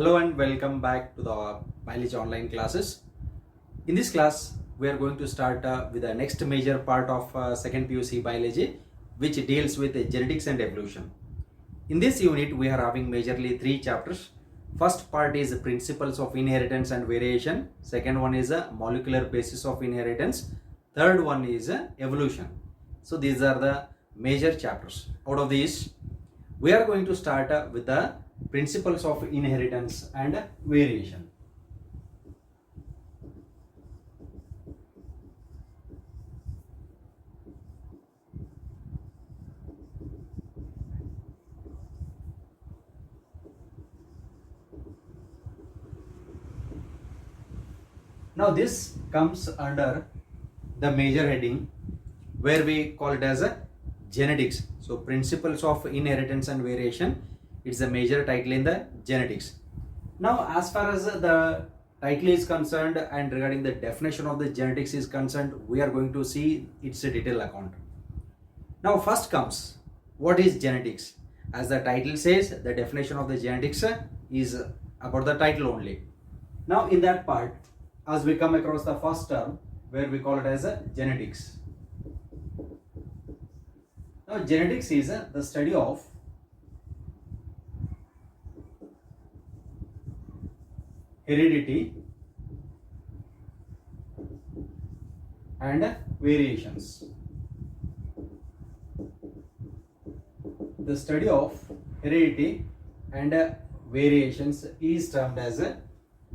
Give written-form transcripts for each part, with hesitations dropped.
Hello and welcome back to the biology online classes. In this class, we are going to start with the next major part of second PUC biology, which deals with genetics and evolution. In this unit, we are having majorly three chapters. First part is principles of inheritance and variation. Second one is a molecular basis of inheritance. Third one is evolution. So these are the major chapters. Out of these, we are going to start with the principles of inheritance and variation. Now this comes under the major heading where we call it as a genetics. So principles of inheritance and variation, it's a major title in the genetics. Now as far as the title is concerned and regarding the definition of the genetics is concerned, we are going to see its a detailed account. Now first comes, what is genetics? As the title says, the definition of the genetics is about the title only. Now in that part, as we come across the first term where we call it as a genetics. Now genetics is the study of heredity and variations. The study of heredity and variations is termed as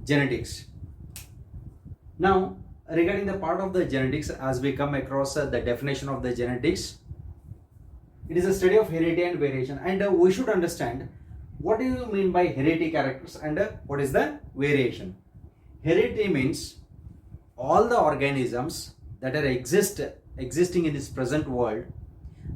genetics. Now regarding the part of the genetics, as we come across the definition of the genetics, it is a study of heredity and variation, and we should understand what do you mean by heredity characters and what is the variation. Heredity means all the organisms that are existing in this present world,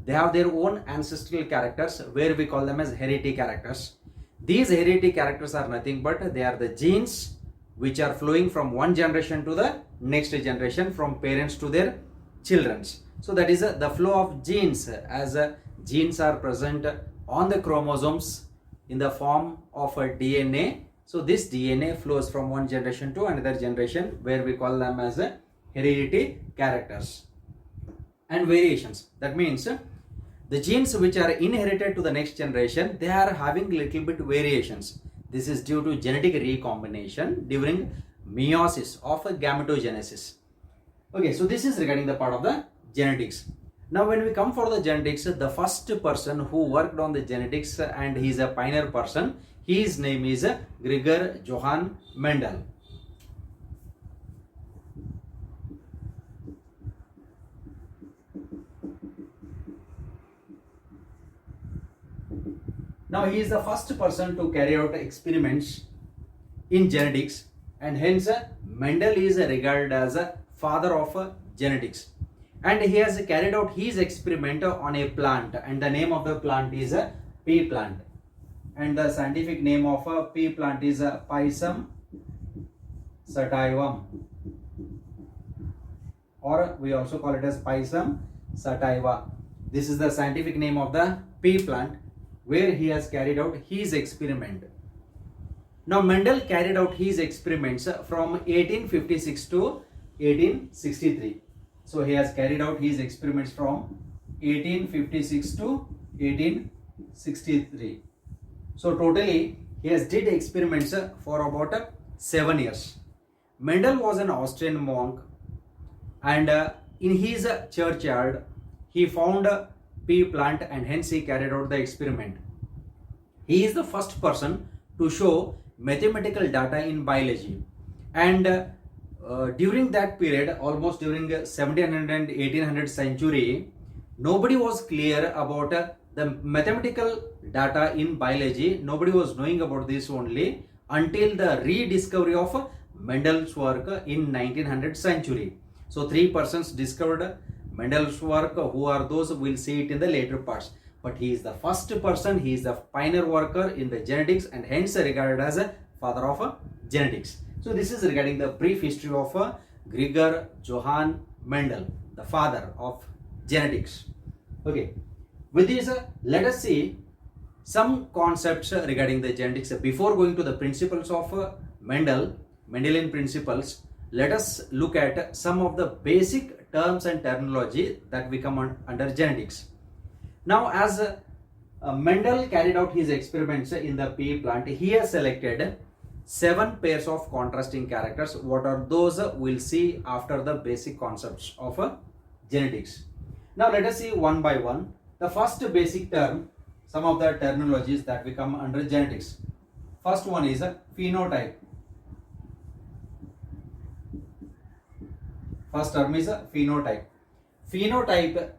they have their own ancestral characters where we call them as heredity characters. These heredity characters are nothing but they are the genes which are flowing from one generation to the next generation, from parents to their children. So that is the flow of genes, as genes are present on the chromosomes in the form of a DNA. So this DNA flows from one generation to another generation where we call them as heredity characters. And variations, that means the genes which are inherited to the next generation, they are having little bit variations. This is due to genetic recombination during meiosis of gametogenesis. Okay, so this is regarding the part of the genetics. Now when we come for the genetics, the first person who worked on the genetics and he is a pioneer person, his name is Gregor Johann Mendel. Now he is the first person to carry out experiments in genetics, and hence Mendel is regarded as a father of genetics. And he has carried out his experiment on a plant, and the name of the plant is a pea plant, and the scientific name of a pea plant is a Pisum sativum, or we also call it as Pisum sativa. This is the scientific name of the pea plant where he has carried out his experiment. Now Mendel carried out his experiments from 1856 to 1863. So he has carried out his experiments from 1856 to 1863. So totally he has did experiments for about 7 years. Mendel was an Austrian monk, and in his churchyard he found a pea plant, and hence he carried out the experiment. He is the first person to show mathematical data in biology, and during that period, almost during 1700 and 1800 century, nobody was clear about the mathematical data in biology. Nobody was knowing about this only until the rediscovery of Mendel's work in 1900 century. So three persons discovered Mendel's work. Who are those? We'll see it in the later parts. But he is the first person, he is the pioneer worker in the genetics, and hence regarded as a father of genetics. So this is regarding the brief history of Gregor Johann Mendel, the father of genetics. Okay, with this let us see some concepts regarding the genetics. Before going to the principles of Mendelian principles, let us look at some of the basic terms and terminology that we come under genetics. Now, as Mendel carried out his experiments in the pea plant, he has selected 7 pairs of contrasting characters. What are those? We'll see after the basic concepts of genetics. Now, let us see one by one. The first basic term, some of the terminologies that we come under genetics. First one is a phenotype. First term is a phenotype. Phenotype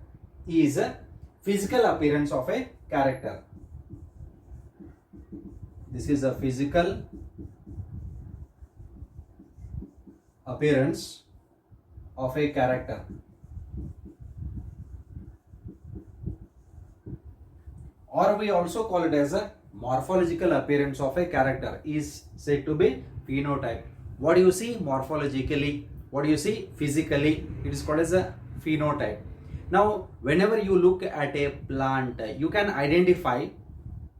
is a physical appearance of a character. This is a physical appearance of a character. Or we also call it as a morphological appearance of a character is said to be phenotype. What do you see morphologically? What do you see physically? It is called as a phenotype. Now, whenever you look at a plant, you can identify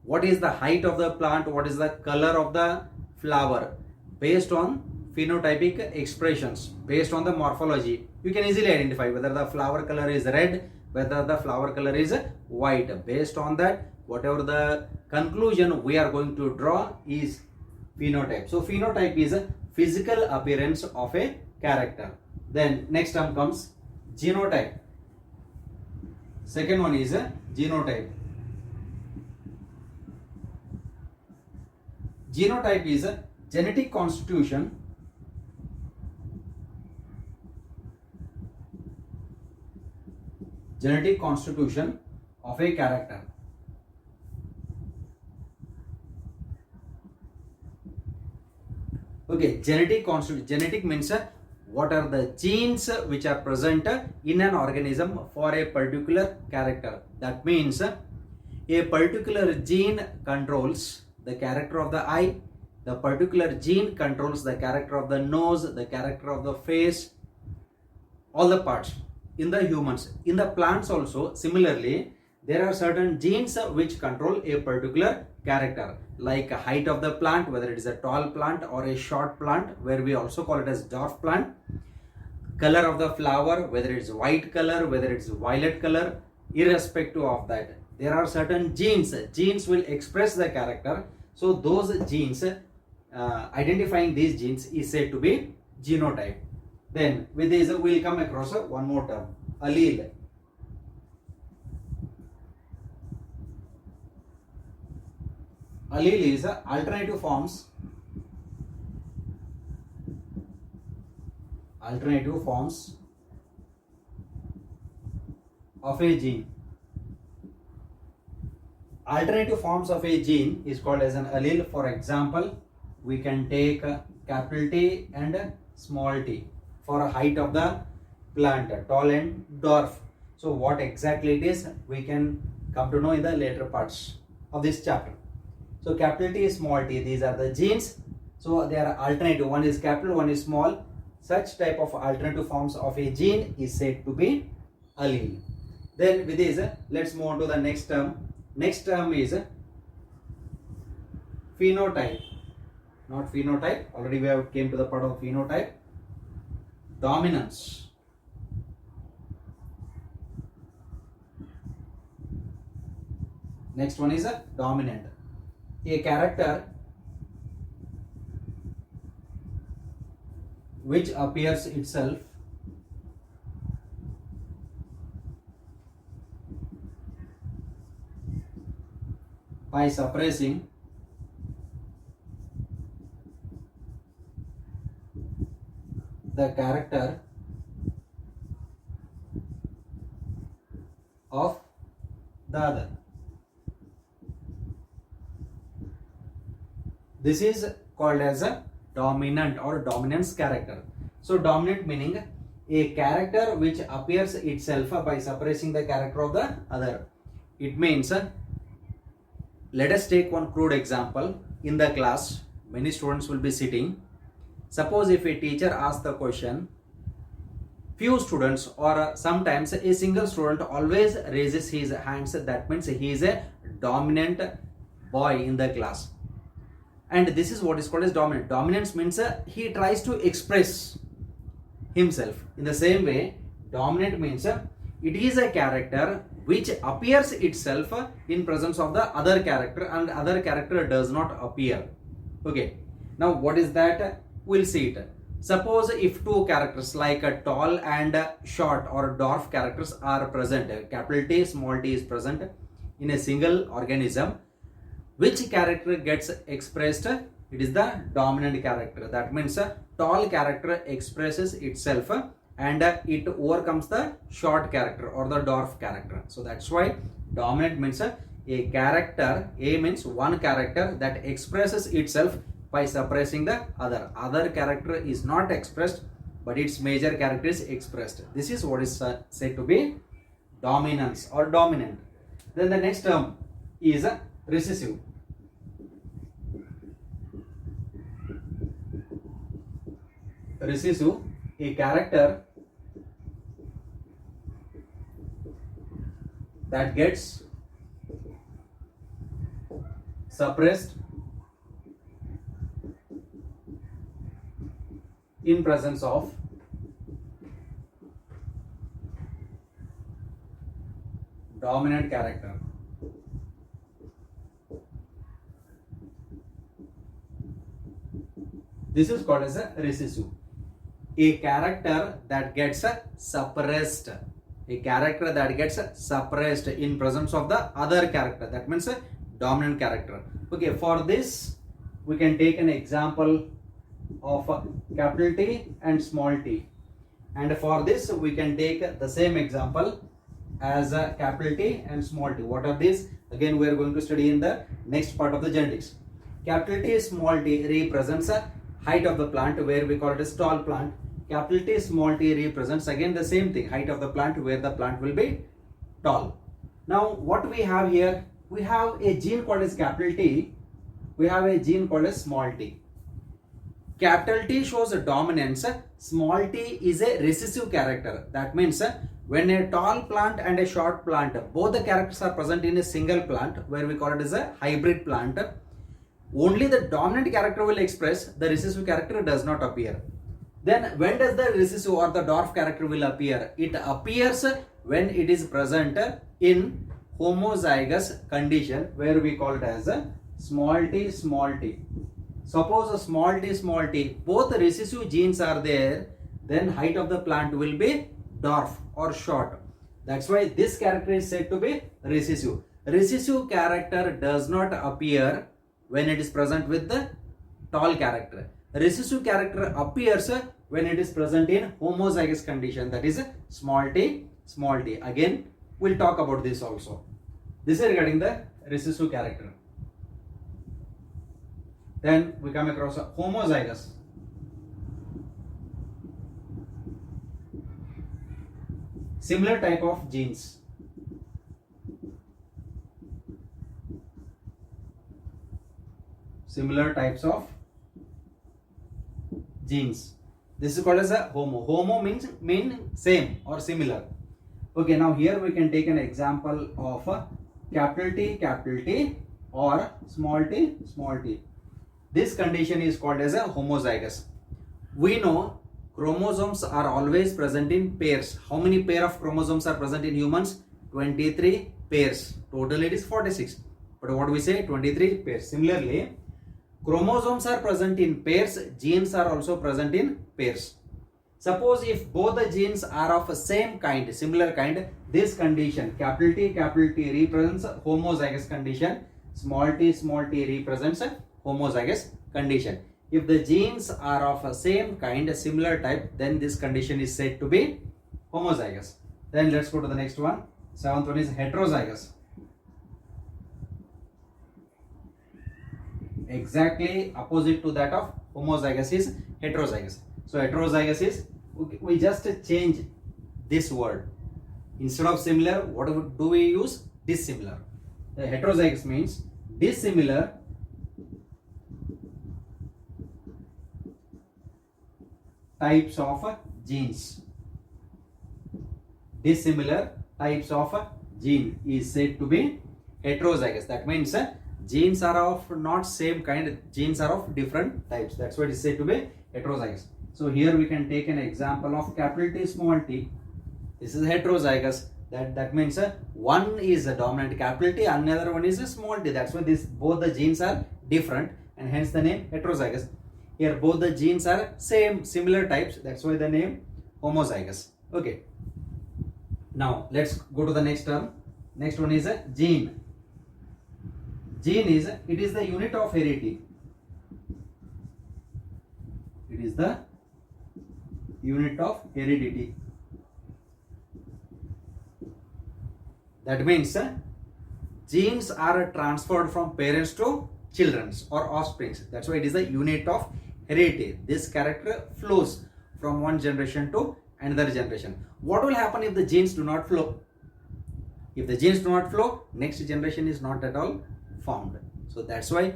what is the height of the plant, what is the color of the flower based on phenotypic expressions, based on the morphology. You can easily identify whether the flower color is red, whether the flower color is white. Based on that, whatever the conclusion we are going to draw is phenotype. So, phenotype is a physical appearance of a character. Then next term comes genotype. Second one is a genotype. Genotype is a genetic constitution of a character. Okay, genetic means what are the genes which are present in an organism for a particular character. That means a particular gene controls the character of the eye, the particular gene controls the character of the nose, the character of the face, all the parts in the humans. In the plants also, similarly, there are certain genes which control a particular character, like height of the plant, whether it is a tall plant or a short plant, where we also call it as dwarf plant. Color of the flower, whether it's white color, whether it's violet color, irrespective of that, there are certain genes. Genes will express the character. So those genes, identifying these genes is said to be genotype. Then with this we will come across one more term, allele. Allele is alternative forms of a gene. Alternative forms of a gene is called as an allele. For example, we can take capital T and small t for a height of the plant, tall and dwarf. So what exactly it is, we can come to know in the later parts of this chapter. So capital T, small t, these are the genes. So they are alternative. One is capital, one is small. Such type of alternative forms of a gene is said to be allele. Then with this, let's move on to the next term. Next term is phenotype. Not phenotype. Already we have came to the part of phenotype. Dominance. Next one is a dominant. A character which appears itself by suppressing the character of the other. This is called as a dominant or dominance character. So dominant meaning a character which appears itself by suppressing the character of the other. It means, let us take one crude example. In the class, many students will be sitting. Suppose if a teacher asks the question, few students or sometimes a single student always raises his hands. That means he is a dominant boy in the class. And this is what is called as dominant. Dominance means he tries to express himself. In the same way, dominant means it is a character which appears itself in presence of the other character, and other character does not appear. Okay, now what is that? We'll see it. Suppose if two characters like a tall and short or dwarf characters are present, capital T, small t is present in a single organism, which character gets expressed? It is the dominant character. That means a tall character expresses itself and it overcomes the short character or the dwarf character. So that's why dominant means a character. A means one character that expresses itself by suppressing the other. Other character is not expressed, but its major character is expressed. This is what is said to be dominance or dominant. Then the next term is recessive. Recessive, a character that gets suppressed in presence of dominant character. This is called as a recessive. A character that gets suppressed. A character that gets suppressed in presence of the other character. That means a dominant character. Okay, for this we can take an example of capital T and small t. And for this we can take the same example as capital T and small t. What are these? Again, we are going to study in the next part of the genetics. Capital T small t represents height of the plant, where we call it as tall plant. Capital T small t represents again the same thing, height of the plant, where the plant will be tall. Now what we have here, we have a gene called as capital T, we have a gene called as small t. Capital T shows dominance, small t is a recessive character. That means when a tall plant and a short plant, both the characters are present in a single plant, where we call it as a hybrid plant, only the dominant character will express, the recessive character does not appear. Then when does the recessive or the dwarf character will appear? It appears when it is present in homozygous condition, where we call it as a small t small t. Suppose a small t, both recessive genes are there, then height of the plant will be dwarf or short. That's why this character is said to be recessive. Recessive character does not appear when it is present with the tall character. Recessive character appears when it is present in homozygous condition, that is small t, small t. Again, we'll talk about this also. This is regarding the recessive character. Then we come across a homozygous. Similar type of genes. Similar types of genes. This is called as a homo. Homo means same or similar. Okay, now here we can take an example of capital T or small t, small t. This condition is called as a homozygous. We know chromosomes are always present in pairs. How many pair of chromosomes are present in humans? 23 pairs. Total it is 46. But what we say? 23 pairs. Similarly, chromosomes are present in pairs, genes are also present in pairs. Suppose if both the genes are of same kind, similar kind, this condition, capital T represents homozygous condition, small t represents homozygous condition. If the genes are of same kind, similar type, then this condition is said to be homozygous. Then let's go to the next one. Seventh one is heterozygous. Exactly opposite to that of homozygous is heterozygous. So heterozygous is, we just change this word. Instead of similar, what do we use? Dissimilar. The heterozygous means dissimilar types of genes. Dissimilar types of gene is said to be heterozygous. That means genes are of not same kind, genes are of different types. That's why it is said to be heterozygous. So here we can take an example of capital T small t. This is heterozygous. That means one is a dominant capital T, another one is a small t. That's why both the genes are different, and hence the name heterozygous. Here both the genes are similar types. That's why the name homozygous. Okay. Now let's go to the next term. Next one is a gene. Gene is the unit of heredity. It is the unit of heredity. That means genes are transferred from parents to children or offsprings. That's why it is the unit of heredity. This character flows from one generation to another generation. What will happen if the genes do not flow? If the genes do not flow, next generation is not at all formed. So that's why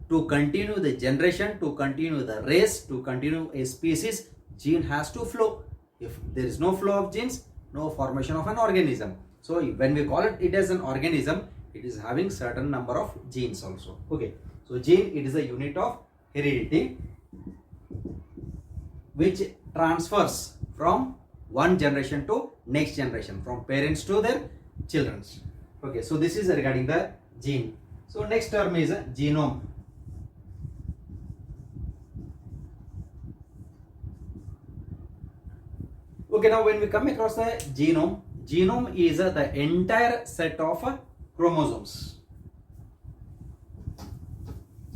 to continue the generation, to continue the race, to continue a species, gene has to flow. If there is no flow of genes, no formation of an organism. So when we call it as an organism, it is having certain number of genes also. Okay. So gene, it is a unit of heredity which transfers from one generation to next generation, from parents to their children. Okay. So this is regarding the gene. So next term is genome. Okay, now when we come across the genome, genome is the entire set of chromosomes.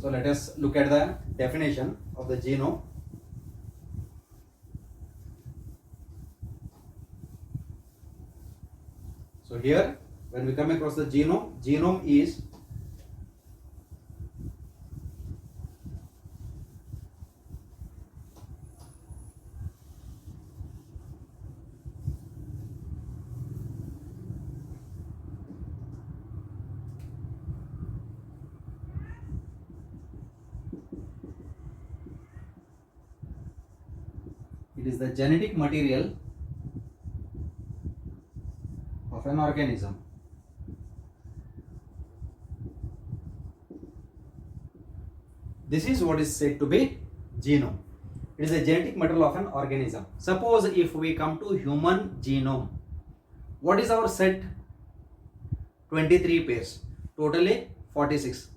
So let us look at the definition of the genome. So here when we come across the genome, genome is the genetic material of an organism. This is what is said to be genome. It is the genetic material of an organism. Suppose if we come to human genome, what is our set? 23 pairs, totally 46.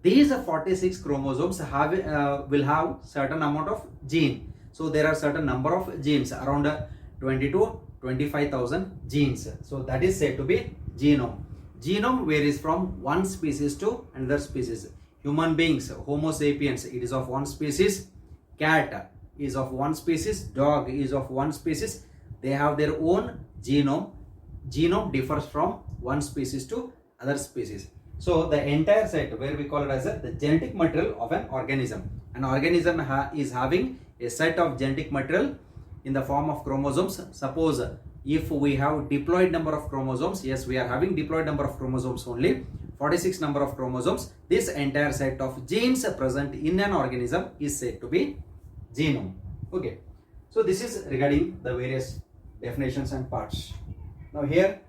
These 46 chromosomes will have certain amount of gene. So there are certain number of genes, around 20 to 25,000 genes. So that is said to be genome. Genome varies from one species to another species. Human beings, Homo sapiens, it is of one species. Cat is of one species. Dog is of one species. They have their own genome. Genome differs from one species to other species. So the entire set, where we call it as the genetic material of an organism. An organism is having a set of genetic material in the form of chromosomes. Suppose if we have diploid number of chromosomes, yes, we are having diploid number of chromosomes only, 46 number of chromosomes. This entire set of genes present in an organism is said to be genome. Okay. So this is regarding the various definitions and parts. Now here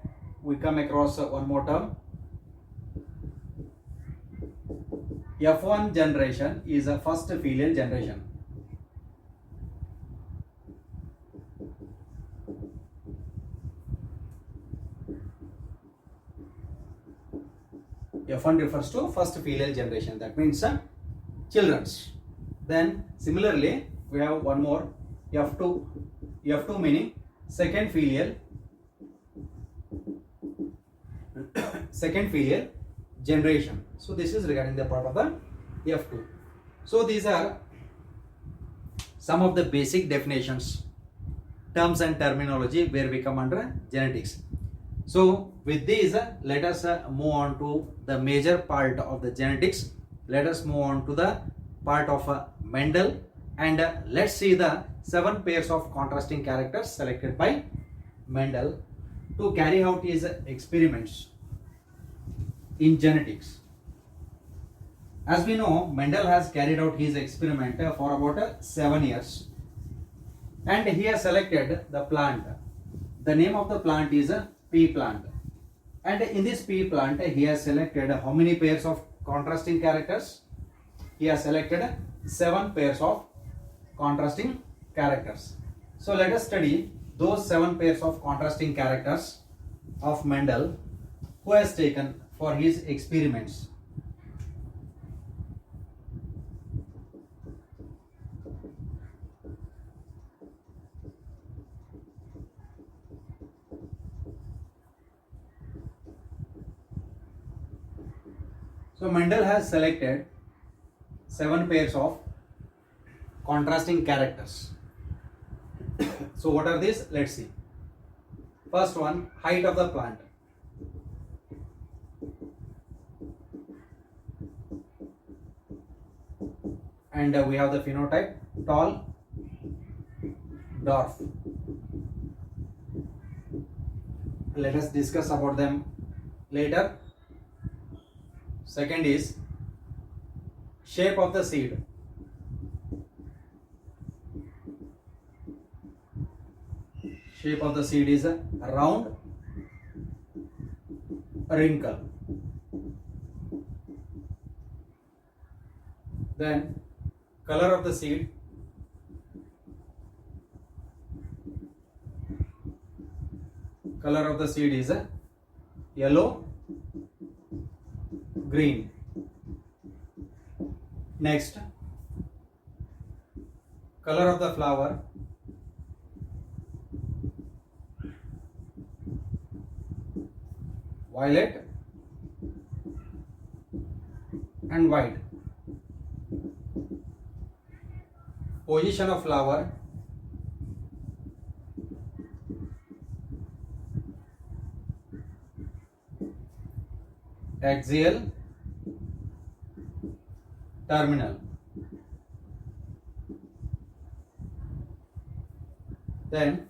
we come across one more term. F1 generation is a first filial generation. F1 refers to first filial generation. That means children's. Then similarly we have one more, F2. F2 meaning second filial generation. So this is regarding the part of the F2. So these are some of the basic definitions, terms and terminology where we come under genetics. So with these, let us move on to the major part of the genetics. Let us move on to the part of Mendel, and let's see the 7 pairs of contrasting characters selected by Mendel to carry out his experiments in genetics. As we know, Mendel has carried out his experiment for about 7 years, and he has selected the plant. The name of the plant is a pea plant, and in this pea plant he has selected how many pairs of contrasting characters. He has selected 7 pairs of contrasting characters. So let us study those 7 pairs of contrasting characters of Mendel who has taken for his experiments. So Mendel has selected 7 pairs of contrasting characters. So what are these? Let's see. First one, height of the plant. And we have the phenotype, tall, dwarf. Let us discuss about them later. Second is shape of the seed. Shape of the seed is a round, wrinkle. Then color of the seed. Color of the seed is a yellow, green. Next, color of the flower. Violet and white. Position of flower. Axial, terminal. Then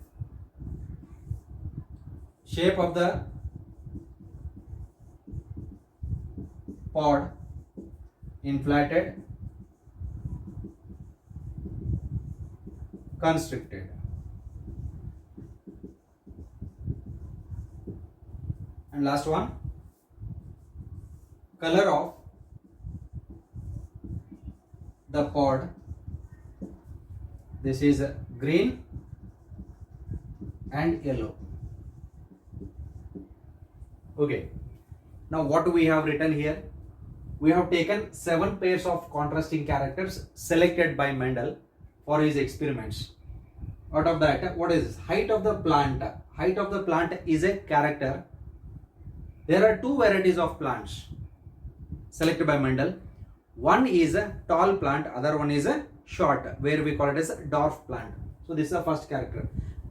shape of the pod, inflated, constricted. And last one, color of the pod. This is green and yellow. Okay. Now what we have written here? We have taken 7 pairs of contrasting characters selected by Mendel for his experiments. Out of that, what is height of the plant? Height of the plant is a character. There are 2 varieties of plants selected by Mendel. One is a tall plant, other one is a short, where we call it as a dwarf plant. So this is the first character.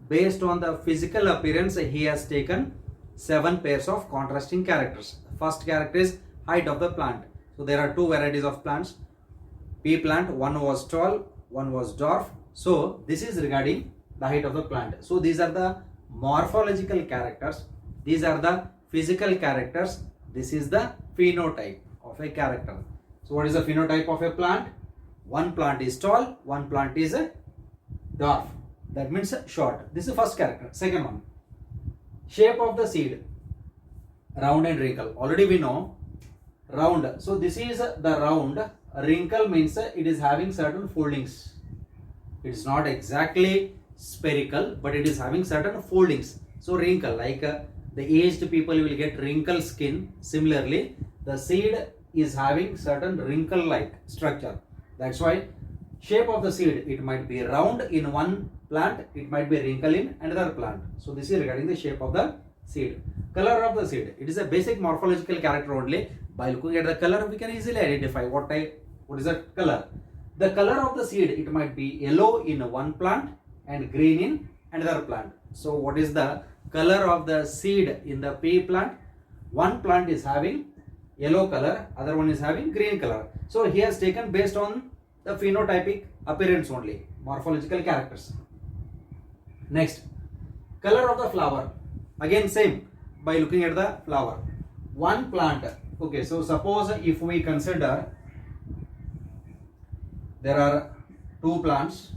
Based on the physical appearance, he has taken 7 pairs of contrasting characters. First character is height of the plant. So there are 2 varieties of plants. Pea plant, one was tall, one was dwarf. So this is regarding the height of the plant. So these are the morphological characters. These are the physical characters. This is the phenotype of a character. So what is the phenotype of a plant? One plant is tall, one plant is a dwarf. That means short. This is the first character. Second one, shape of the seed, round and wrinkle. Already we know round. So this is the round. Wrinkle means it is having certain foldings. It is not exactly spherical, but it is having certain foldings. So wrinkle, like the aged people will get wrinkle skin. Similarly, the seed is having certain wrinkle-like structure. That's why shape of the seed, it might be round in one plant, it might be wrinkle in another plant. So this is regarding the shape of the seed. Color of the seed, it is a basic morphological character only. By looking at the color, we can easily identify what is that color. The color of the seed, it might be yellow in one plant and green in another plant. So what is the color of the seed in the pea plant? One plant is having yellow color, other one is having green color. So he has taken based on the phenotypic appearance only, morphological characters. Next, color of the flower. Again same, by looking at the flower. One plant. Okay, so suppose if we consider there are 2 plants.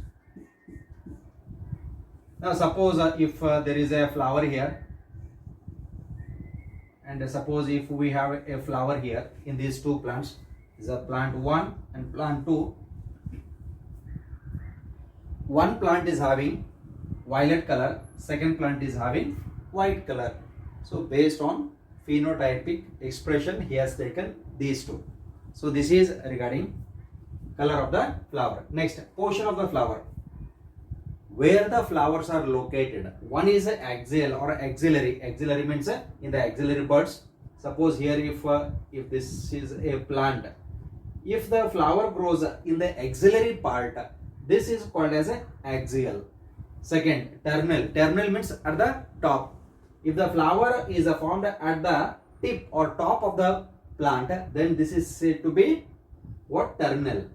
Now suppose if there is a flower here and suppose if we have a flower here in these two plants, is a plant 1 and plant 2. One plant is having violet color, second plant is having white color. So based on phenotypic expression, he has taken these two. So this is regarding color of the flower. Next, portion of the flower. Where the flowers are located. One is axial or axillary. Axillary means in the axillary buds. Suppose here if this is a plant, if the flower grows in the axillary part, this is called as a axial. Second, terminal. Terminal means at the top. If the flower is formed at the tip or top of the plant, then this is said to be what? Terminal.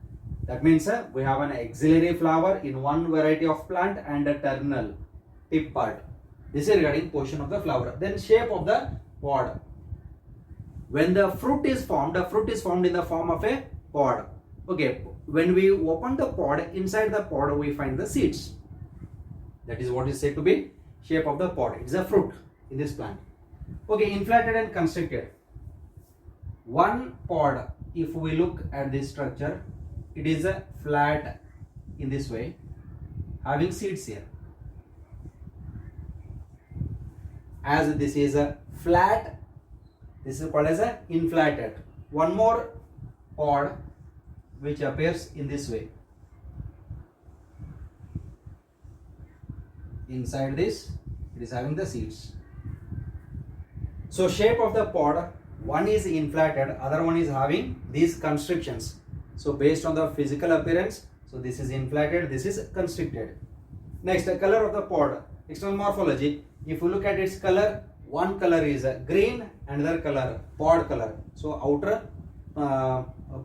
That means we have an axillary flower in one variety of plant and a terminal tip part. This is regarding portion of the flower. Then shape of the pod. When the fruit is formed in the form of a pod. Okay, when we open the pod, inside the pod we find the seeds. That is what is said to be shape of the pod. It is a fruit in this plant. Okay, inflated and constricted. One pod, if we look at this structure, it is a flat in this way, having seeds here. As this is a flat, this is called as a inflated. One more pod which appears in this way. Inside this, it is having the seeds. So shape of the pod, one is inflated, other one is having these constrictions. So based on the physical appearance, so this is inflated, this is constricted. Next, the color of the pod, external morphology. If you look at its color, one color is green, another color pod color. So outer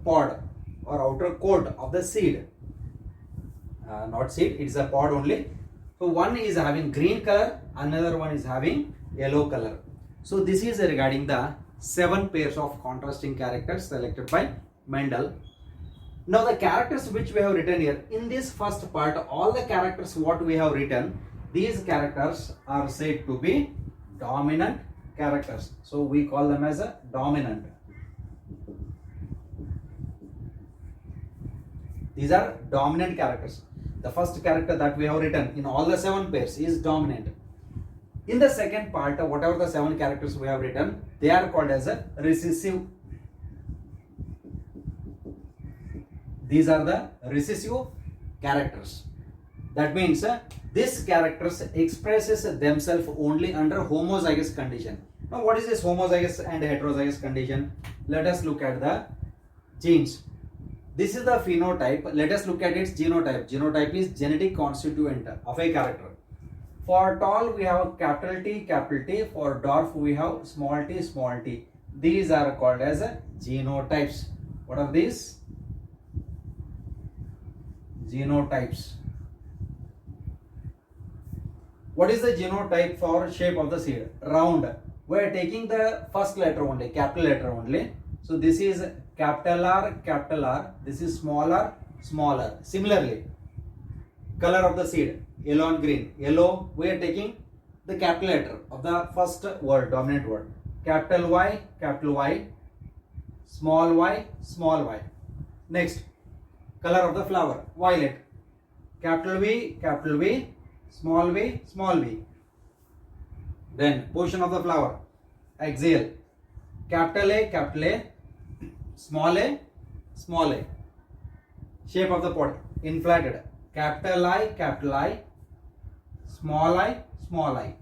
pod or outer coat of the seed, not seed, it's a pod only. So one is having green color, another one is having yellow color. So this is regarding the 7 pairs of contrasting characters selected by Mendel. Now the characters which we have written here, in this first part, all the characters what we have written, these characters are said to be dominant characters. So we call them as a dominant. These are dominant characters. The first character that we have written in all the 7 pairs is dominant. In the second part, whatever the 7 characters we have written, they are called as a recessive. These are the recessive characters. That means these characters expresses themselves only under homozygous condition. Now what is this homozygous and heterozygous condition? Let us look at the genes. This is the phenotype. Let us look at its genotype. Genotype is genetic constituent of a character. For tall we have capital T, capital T. For dwarf we have small t, small t. These are called as genotypes. What are these? Genotypes. What is the genotype for shape of the seed? Round. We are taking the first letter only, capital letter only. So this is capital R, capital R. This is smaller, smaller. Similarly, color of the seed, yellow and green. Yellow, we are taking the capital letter of the first word, dominant word. Capital Y, small y, small y. Next, color of the flower, violet. Capital V, small v, small v. Then portion of the flower, axial. Capital A, small a, small a. Shape of the pod, inflated. Capital I, small I, small I.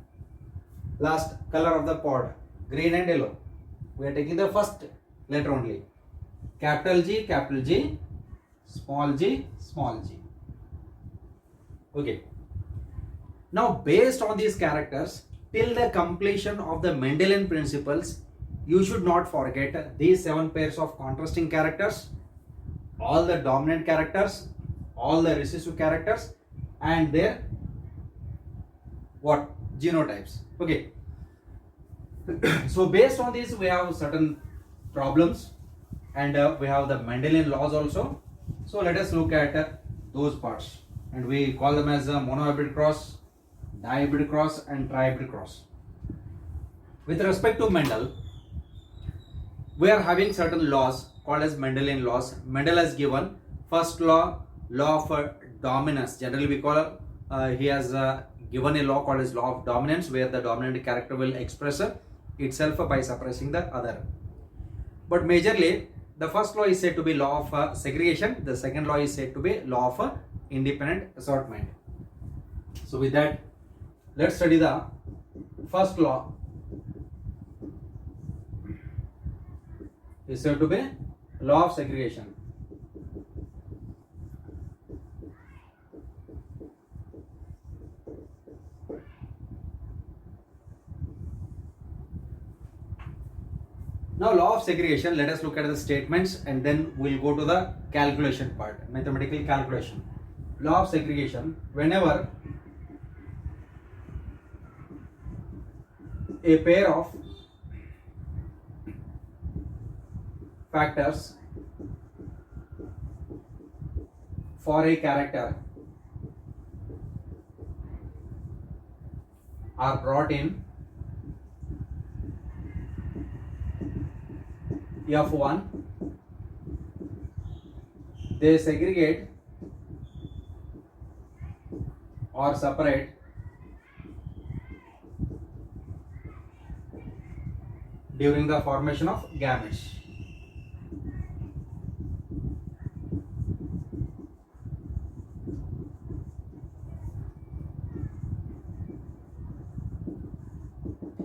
Last, color of the pod, green and yellow. We are taking the first letter only. Capital G, small g, small g. Okay. Now based on these characters, till the completion of the Mendelian principles, you should not forget these 7 pairs of contrasting characters, all the dominant characters, all the recessive characters, and their what? Genotypes. Okay. So based on this, we have certain problems, and we have the Mendelian laws also. So let us look at those parts, and we call them as monohybrid cross, dihybrid cross, and trihybrid cross. With respect to Mendel, we are having certain laws called as Mendelian laws. Mendel has given first law, law of dominance. Generally we call he has given a law called as law of dominance, where the dominant character will express itself by suppressing the other. But majorly the first law is said to be law of segregation. The second law is said to be law of independent assortment. So with that, let's study the first law. Is said to be law of segregation. Now, law of segregation, let us look at the statements and then we'll go to the calculation part, mathematical calculation. Law of segregation, whenever a pair of factors for a character are brought in F1, they segregate or separate during the formation of gametes.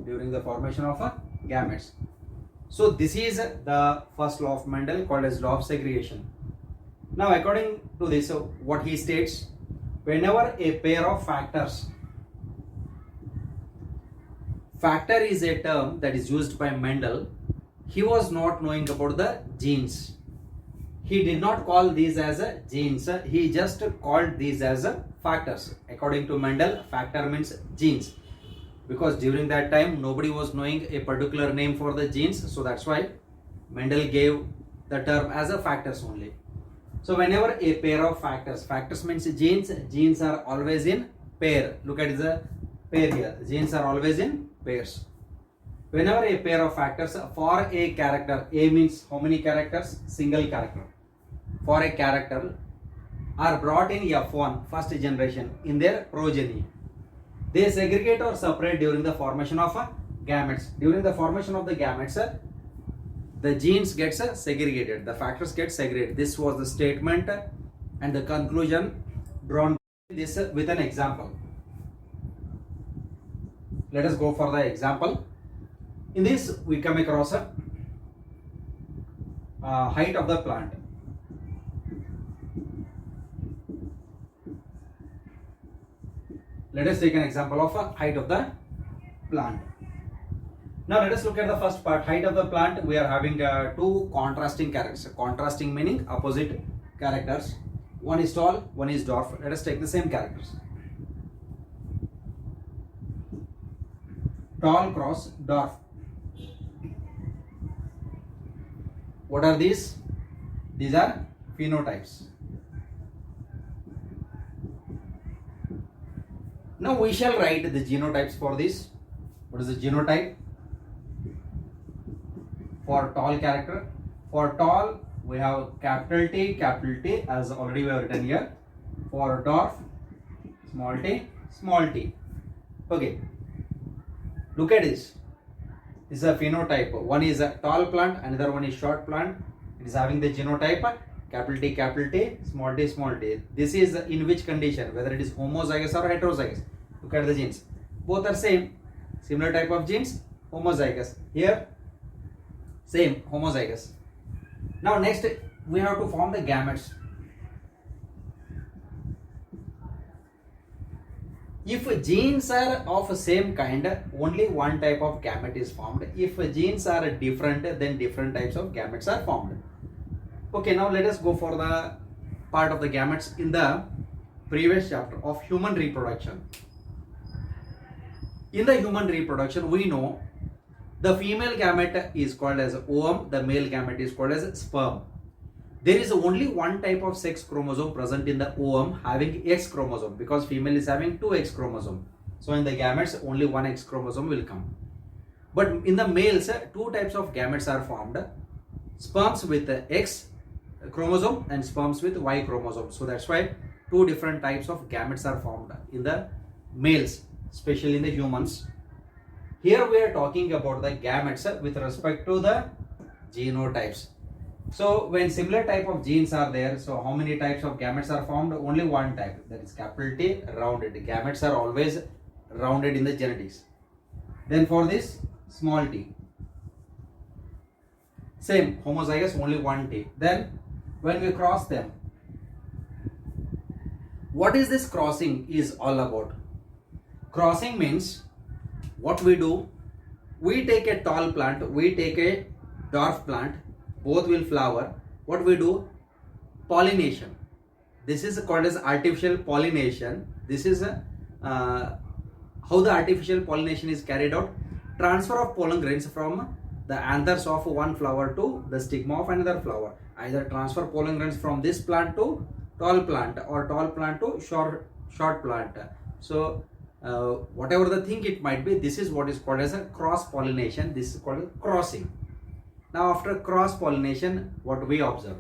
During the formation of gametes. So this is the first law of Mendel, called as law of segregation. Now according to this, what he states, whenever a pair of factors, factor is a term that is used by Mendel. He was not knowing about the genes. He did not call these as genes. He just called these as factors. According to Mendel, factor means genes. Because during that time nobody was knowing a particular name for the genes, so that's why Mendel gave the term as a factors only. So whenever a pair of factors, factors means genes, genes are always in pair. Look at the pair here, genes are always in pairs. Whenever a pair of factors for a character, A means how many characters? Single character. For a character are brought in F1, first generation, in their progeny. They segregate or separate during the formation of gametes. During the formation of the gametes, the genes gets segregated, the factors get segregated. This was the statement and the conclusion drawn this with an example. Let us go for the example. In this we come across a height of the plant. Let us take an example of a height of the plant. Now let us look at the first part, height of the plant. We are having two contrasting characters. Contrasting meaning opposite characters. One is tall, one is dwarf. Let us take the same characters. Tall cross dwarf. What are these? These are phenotypes. Now we shall write the genotypes for this. What is the genotype? For tall character. For tall we have capital T as already we have written here. For dwarf, small t. Okay. Look at this. This is a phenotype. One is a tall plant, another one is short plant. It is having the genotype capital T, small t. This is in which condition? Whether it is homozygous or heterozygous. Look at the genes. Both are same. Similar type of genes, homozygous. Here, same, homozygous. Now next, we have to form the gametes. If genes are of same kind, only one type of gamete is formed. If genes are different, then different types of gametes are formed. Okay, now let us go for the part of the gametes in the previous chapter of human reproduction. In the human reproduction, we know the female gamete is called as ovum, the male gamete is called as sperm. There is only one type of sex chromosome present in the ovum having X chromosome, because female is having two X chromosome. So in the gametes, only one X chromosome will come. But in the males, two types of gametes are formed. sperms with X chromosome and sperms with Y chromosome. So that's why two different types of gametes are formed in the males, especially in the humans. Here we are talking about the gametes with respect to the genotypes. So when similar type of genes are there, so how many types of gametes are formed? Only one type, that is capital T, rounded. Gametes are always rounded in the genetics. Then for this, small t. Same, homozygous, only one t. Then when we cross them, what is this crossing is all about? Crossing means what we do, we take a tall plant, we take a dwarf plant, both will flower. What we do? Pollination. This is called as artificial pollination. This is how the artificial pollination is carried out. Transfer of pollen grains from the anthers of one flower to the stigma of another flower. Either transfer pollen grains from this plant to tall plant or tall plant to short plant. So whatever the thing it might be, this is what is called as a cross pollination. This is called crossing. Now after cross pollination, what we observe?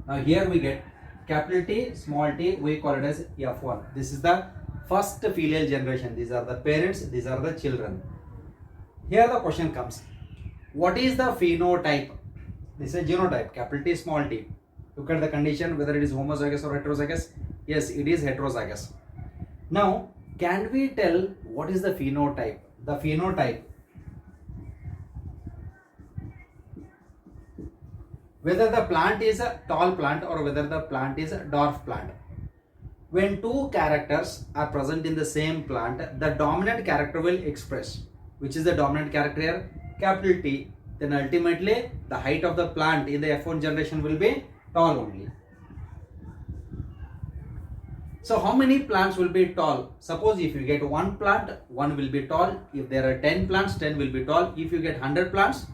Now here we get capital T, small t, we call it as F1. This is the first filial generation. These are the parents, these are the children. Here the question comes, what is the phenotype? This is genotype, capital T, small t. Look at the condition, whether it is homozygous or heterozygous. Yes, it is heterozygous. Now, can we tell what is the phenotype? The phenotype, whether the plant is a tall plant or whether the plant is a dwarf plant. When two characters are present in the same plant, the dominant character will express. Which is the dominant character here? Capital T. Then ultimately, the height of the plant in the F1 generation will be tall only. So how many plants will be tall? Suppose if you get one plant, one will be tall. If there are 10 plants, 10 will be tall. If you get 100 plants,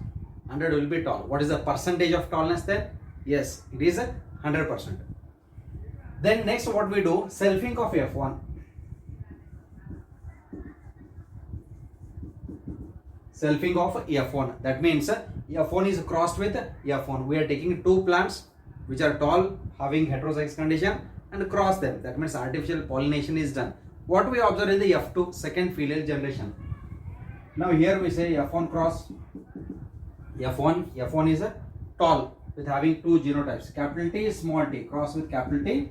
100 will be tall. What is the percentage of tallness then? Yes, it is 100%. Then next what we do, selfing of F1. Selfing of F1. That means F1 is crossed with F1. We are taking two plants which are tall, having heterozygous condition, and cross them. That means artificial pollination is done. What we observe in the F2, second filial generation. Now here we say F1 cross F1 is a tall with having two genotypes, capital T, small t, cross with capital T,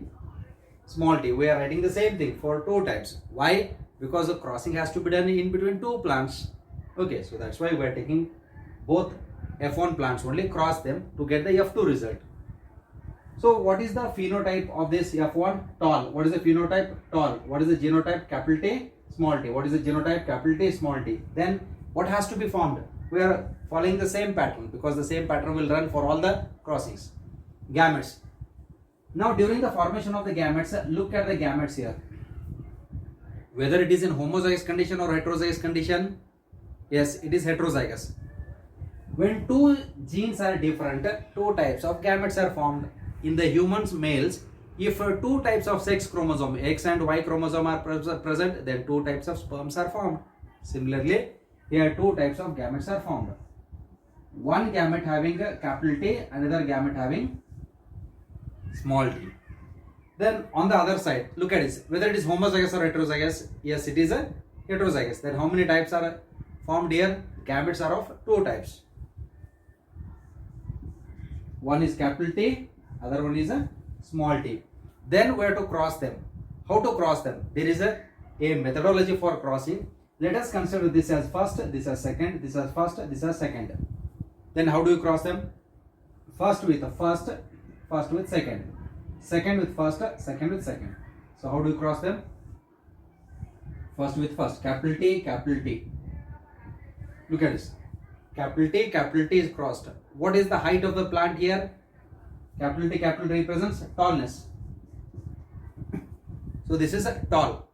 small t. We are writing the same thing for two types. Why? Because the crossing has to be done in between two plants. Okay, so that's why we are taking both F1 plants only, cross them to get the F2 result. So what is the phenotype of this F1? Tall. What is the phenotype? Tall. What is the genotype? Capital T, small t. What is the genotype? Capital T, small t. Then what has to be formed? We are following the same pattern because the same pattern will run for all the crossings. Gametes. Now during the formation of the gametes, look at the gametes here. Whether it is in homozygous condition or heterozygous condition, yes, it is heterozygous. When two genes are different, two types of gametes are formed. In the humans, males, if two types of sex chromosome, X and Y chromosome are present, then two types of sperms are formed. Similarly, here two types of gametes are formed. One gamete having a capital T, another gamete having small t. Then on the other side, look at this, whether it is homozygous or heterozygous. Yes, it is a heterozygous. Then how many types are formed here? Gametes are of two types. One is capital T, other one is a small t. Then we have to cross them. How to cross them? There is a methodology for crossing. Let us consider this as first, this as second, this as first, this as second. Then how do you cross them? First with second, second with first, second with second. So how do you cross them? First with first, capital T, capital T. Look at this. Capital T is crossed. What is the height of the plant here? Capital T represents tallness. So this is a tall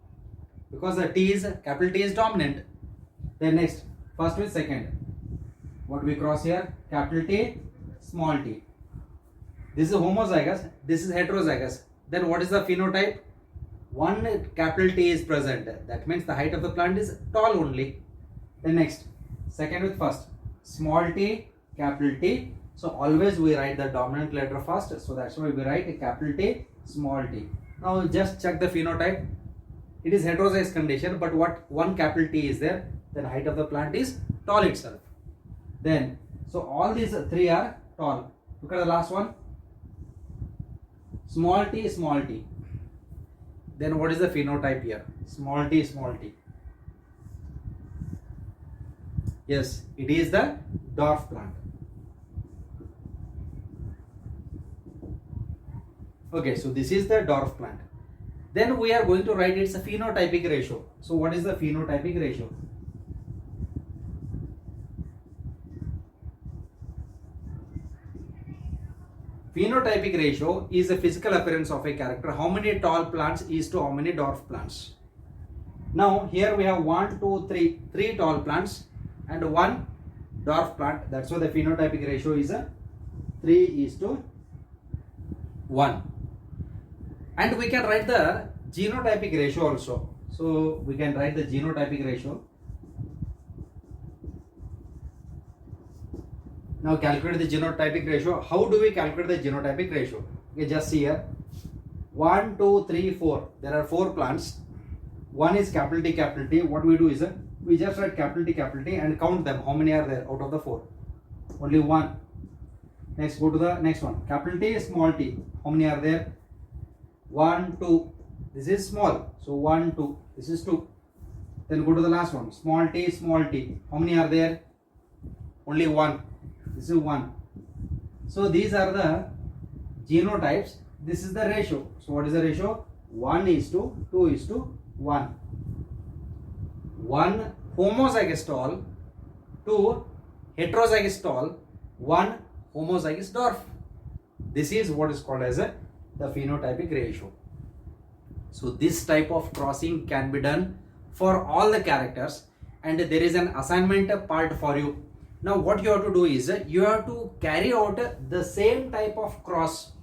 because the capital T is dominant. Then next, first with second. What we cross here? Capital T, small t. This is homozygous, this is heterozygous. Then what is the phenotype? One capital T is present. That means the height of the plant is tall only. Then next, second with first. Small t, capital T, So always we write the dominant letter first. So that's why we write a capital T, small t. Now just check the phenotype. It is heterozygous condition, but what one capital T is there, then height of the plant is tall itself. Then, so all these three are tall. Look at the last one. Small t, small t. Then what is the phenotype here? Small t, small t. Yes, it is the dwarf plant. Okay, so this is the dwarf plant. Then we are going to write its phenotypic ratio. So what is the phenotypic ratio? Phenotypic ratio is the physical appearance of a character. How many tall plants is to how many dwarf plants? Now here we have 1, 2, 3, 3 tall plants and 1 dwarf plant. That's why the phenotypic ratio is a 3:1. And we can write the genotypic ratio also. So we can write the genotypic ratio. Now calculate the genotypic ratio. How do we calculate the genotypic ratio? Okay, just see here. 1, 2, 3, 4. There are 4 plants. One is capital T, capital T. What we do is we just write capital T and count them. How many are there out of the 4? Only 1. Next, go to the next one. Capital T, small t. How many are there? 1, 2. This is small. So 1, 2. This is 2. Then go to the last one. Small t, small t. How many are there? Only 1. This is 1. So these are the genotypes. This is the ratio. So what is the ratio? 1:2:1. 1 homozygous tall, 2 heterozygous tall, 1 homozygous dwarf. This is what is called as the phenotypic ratio. So this type of crossing can be done for all the characters, and there is an assignment part for you. Now what you have to do is you have to carry out the same type of cross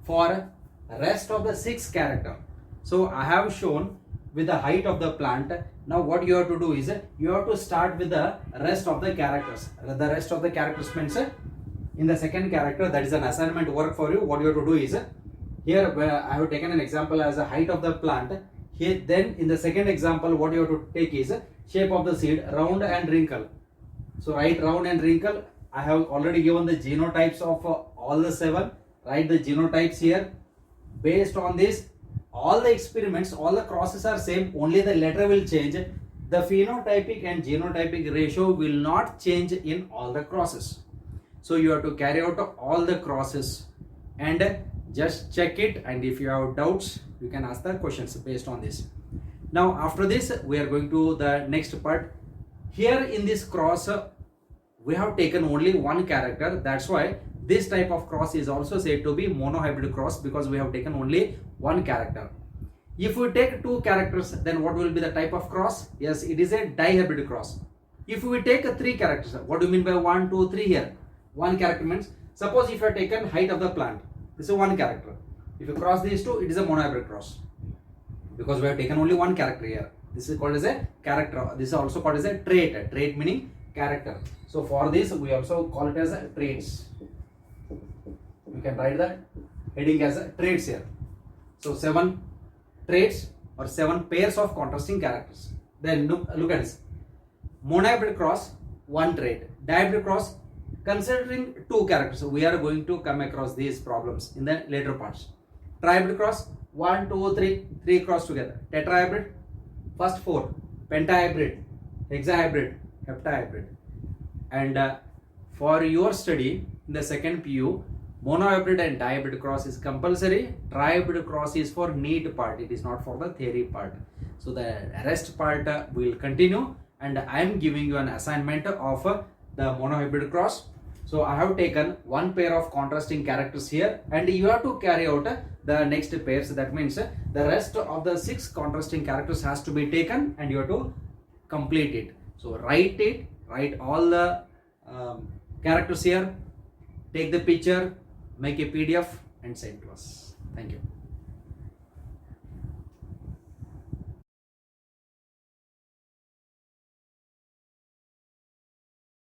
for rest of the 6 character. So I have shown with the height of the plant. Now what you have to do is you have to start with the rest of the characters. The rest of the characters means in the second character, that is an assignment work for you. What you have to do is here I have taken an example as a height of the plant. Here then in the second example, what you have to take is shape of the seed, round and wrinkle. So write round and wrinkle. I have already given the genotypes of all the 7. Write the genotypes here. Based on this, all the experiments, all the crosses are same, only the letter will change. The phenotypic and genotypic ratio will not change in all the crosses. So you have to carry out all the crosses and just check it, and if you have doubts, you can ask the questions based on this. Now after this, we are going to the next part. Here in this cross, we have taken only one character. That's why this type of cross is also said to be monohybrid cross, because we have taken only one character. If we take 2 characters, then what will be the type of cross? Yes, it is a dihybrid cross. If we take 3 characters, what do you mean by 1, 2, 3 here? 1 character means, suppose if you have taken height of the plant, this is 1 character. If you cross these 2, it is a monohybrid cross, because we have taken only 1 character here. This is called as a character. This is also called as a trait. Trait meaning character. So for this, we also call it as a traits. You can write the heading as a traits here. So 7 traits or 7 pairs of contrasting characters. Then look at this. Monohybrid cross, 1 trait. Dihybrid cross, considering 2 characters. So we are going to come across these problems in the later parts. Trihybrid cross, 1, 2, 3 cross together. Tetrahybrid, first 4. Pentahybrid, hexahybrid, heptahybrid. And for your study in the second PU, monohybrid and dihybrid cross is compulsory. Trihybrid cross is for need part. It is not for the theory part. So the rest part will continue, and I am giving you an assignment of the monohybrid cross. So I have taken 1 pair of contrasting characters here, and you have to carry out the next pairs. That means the rest of the 6 contrasting characters has to be taken, and you have to complete it. So write it, write all the characters here, take the picture, make a PDF and send to us. Thank you.